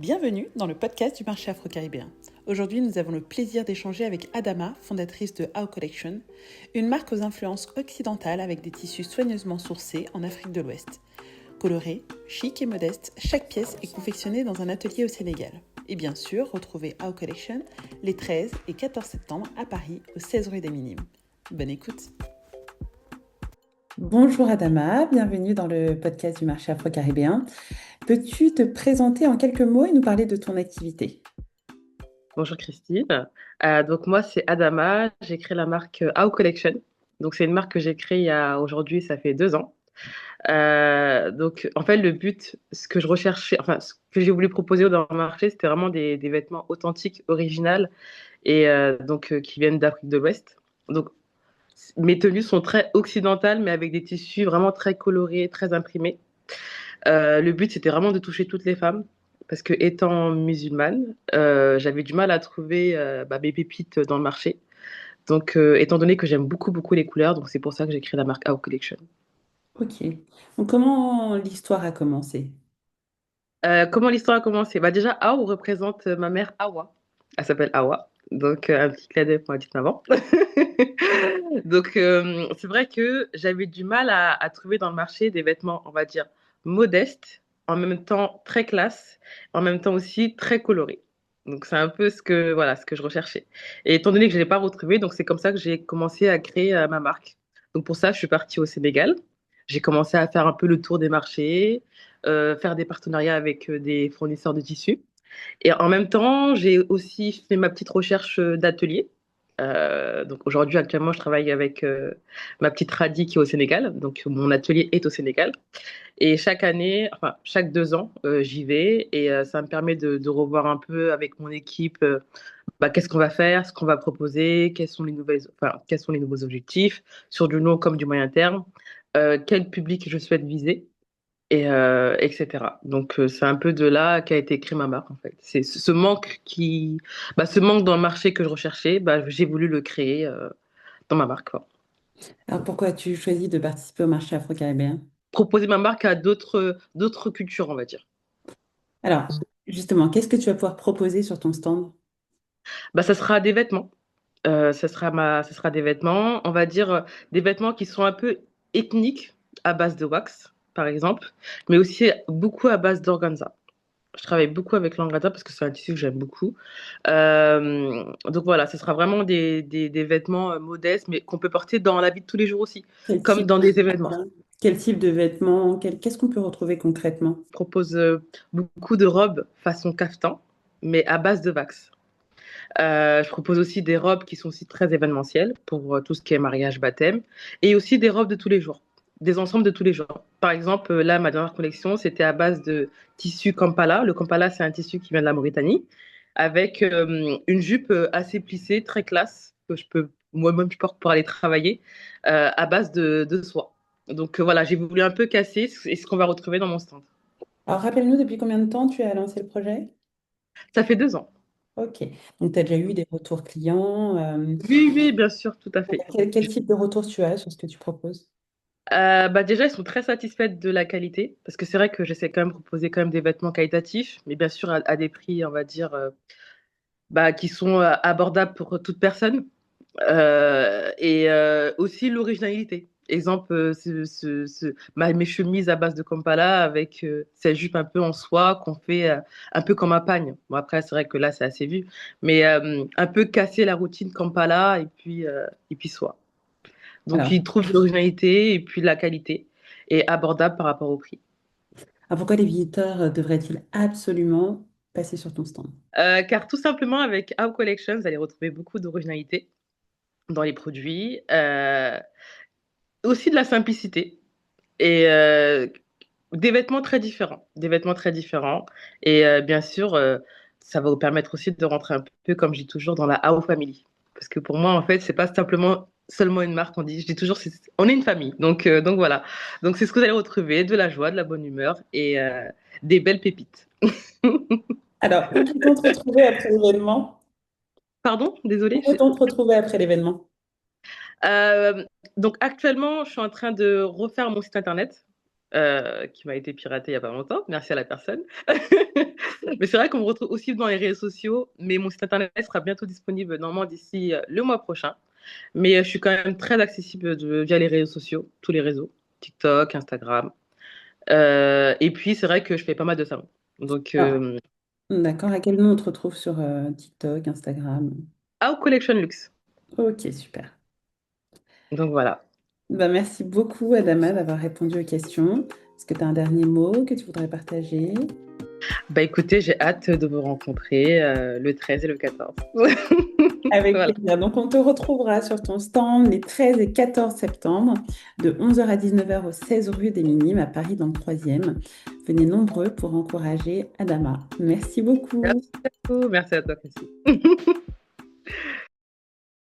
Bienvenue dans le podcast du marché afro-caribéen. Aujourd'hui, nous avons le plaisir d'échanger avec Adama, fondatrice de How Collection, une marque aux influences occidentales avec des tissus soigneusement sourcés en Afrique de l'Ouest. Colorée, chic et modeste, chaque pièce est confectionnée dans un atelier au Sénégal. Et bien sûr, retrouvez How Collection les 13 et 14 septembre à Paris, au 16 rue des Minimes. Bonne écoute. Bonjour Adama, bienvenue dans le podcast du marché afro-caribéen. Peux-tu te présenter en quelques mots et nous parler de ton activité? Bonjour Christine. Donc moi c'est Adama, j'ai créé la marque How Collection. Donc c'est une marque que j'ai créée il y a aujourd'hui, ça fait 2 ans. Donc en fait le but, ce que je recherchais, enfin ce que j'ai voulu proposer dans le marché, c'était vraiment des vêtements authentiques, originaux et qui viennent d'Afrique de l'Ouest. Donc mes tenues sont très occidentales mais avec des tissus vraiment très colorés, très imprimés. Le but, c'était vraiment de toucher toutes les femmes, parce que étant musulmane, j'avais du mal à trouver mes pépites dans le marché. Donc, étant donné que j'aime beaucoup, beaucoup les couleurs, donc c'est pour ça que j'ai créé la marque How Collection. Ok. Donc, comment l'histoire a commencé? Comment l'histoire a commencé? Bah, déjà, How représente ma mère Hawa. Elle s'appelle Hawa. Donc, un petit clin d'œil pour ma petite maman. Donc, c'est vrai que j'avais du mal à trouver dans le marché des vêtements, on va dire, modestes, en même temps très classe, en même temps aussi très colorés. Donc, c'est un peu ce que je recherchais. Et étant donné que je ne l'ai pas retrouvé, donc c'est comme ça que j'ai commencé à créer ma marque. Donc, pour ça, je suis partie au Sénégal. J'ai commencé à faire un peu le tour des marchés, faire des partenariats avec des fournisseurs de tissus. Et en même temps, j'ai aussi fait ma petite recherche d'atelier. Donc aujourd'hui, actuellement, je travaille avec ma petite Radi qui est au Sénégal. Donc mon atelier est au Sénégal. Et chaque année, enfin chaque 2 ans, j'y vais et ça me permet de revoir un peu avec mon équipe qu'est-ce qu'on va faire, ce qu'on va proposer, quels sont les nouveaux objectifs sur du long comme du moyen terme, quel public je souhaite viser etc. Donc, c'est un peu de là qu'a été créée ma marque, en fait. C'est ce manque dans le marché que je recherchais, j'ai voulu le créer dans ma marque, quoi. Alors, pourquoi as-tu choisi de participer au marché afro-caribéen? Proposer ma marque à d'autres cultures, on va dire. Alors, justement, qu'est-ce que tu vas pouvoir proposer sur ton stand? Ça sera des vêtements. Ça sera des vêtements, on va dire des vêtements qui sont un peu ethniques à base de wax, par exemple, mais aussi beaucoup à base d'organza. Je travaille beaucoup avec l'organza parce que c'est un tissu que j'aime beaucoup. Donc voilà, ce sera vraiment des vêtements modestes, mais qu'on peut porter dans la vie de tous les jours aussi, Quel comme type dans de des événements. vêtements? Quel type de vêtements? Qu'est-ce qu'on peut retrouver concrètement? Je propose beaucoup de robes façon caftan, mais à base de wax. Je propose aussi des robes qui sont aussi très événementielles pour tout ce qui est mariage, baptême, et aussi des robes de tous les jours, des ensembles de tous les jours. Par exemple, là, ma dernière collection, c'était à base de tissu Kampala. Le Kampala, c'est un tissu qui vient de la Mauritanie, avec une jupe assez plissée, très classe, que je peux moi-même je porte pour aller travailler, à base de soie. Donc voilà, j'ai voulu un peu casser ce qu'on va retrouver dans mon stand. Alors, rappelle-nous depuis combien de temps tu as lancé le projet? Ça fait 2 ans. Ok. Donc, tu as déjà eu des retours clients. Oui, oui, bien sûr, tout à fait. Quel type de retour tu as sur ce que tu proposes? Déjà, ils sont très satisfaits de la qualité, parce que c'est vrai que j'essaie quand même de proposer quand même des vêtements qualitatifs, mais bien sûr à des prix, on va dire, qui sont abordables pour toute personne. Aussi l'originalité. Exemple, mes chemises à base de Kampala avec cette jupe un peu en soie qu'on fait un peu comme un pagne. Bon, après, c'est vrai que là, c'est assez vu, mais un peu casser la routine Kampala et puis soie. Donc, Alors, ils trouvent l'originalité et puis la qualité et abordable par rapport au prix. pourquoi les visiteurs devraient-ils absolument passer sur ton stand? Car tout simplement, avec How Collection, vous allez retrouver beaucoup d'originalité dans les produits, aussi de la simplicité et des vêtements très différents. Des vêtements très différents. Et bien sûr, ça va vous permettre aussi de rentrer un peu, comme je dis toujours, dans la How Family. Parce que pour moi, en fait, c'est pas simplement seulement une marque, je dis toujours, on est une famille. Donc voilà. Donc c'est ce que vous allez retrouver, de la joie, de la bonne humeur et des belles pépites. Alors, où peut-on te retrouver après l'événement? Pardon, Où désolée. peut-on te retrouver après l'événement? Euh, donc actuellement, je suis en train de refaire mon site internet. qui m'a été piratée il n'y a pas longtemps. Merci à la personne. Mais c'est vrai qu'on me retrouve aussi dans les réseaux sociaux. Mais mon site internet sera bientôt disponible normalement d'ici le mois prochain. Mais je suis quand même très accessible via les réseaux sociaux, tous les réseaux, TikTok, Instagram. Et puis, c'est vrai que je fais pas mal de salons. Donc, Ah, d'accord. À quel nom on te retrouve sur TikTok, Instagram? How Collection Luxe. Ok, super. Donc, voilà. Bah, merci beaucoup, Adama, d'avoir répondu aux questions. Est-ce que tu as un dernier mot que tu voudrais partager? Bah, écoutez, j'ai hâte de vous rencontrer le 13 et le 14. Avec Voilà. plaisir. Donc, on te retrouvera sur ton stand les 13 et 14 septembre, de 11 heures à 19 heures au 16 rue des Minimes à Paris dans le 3e. Venez nombreux pour encourager Adama. Merci beaucoup. Merci à vous. Merci à toi aussi.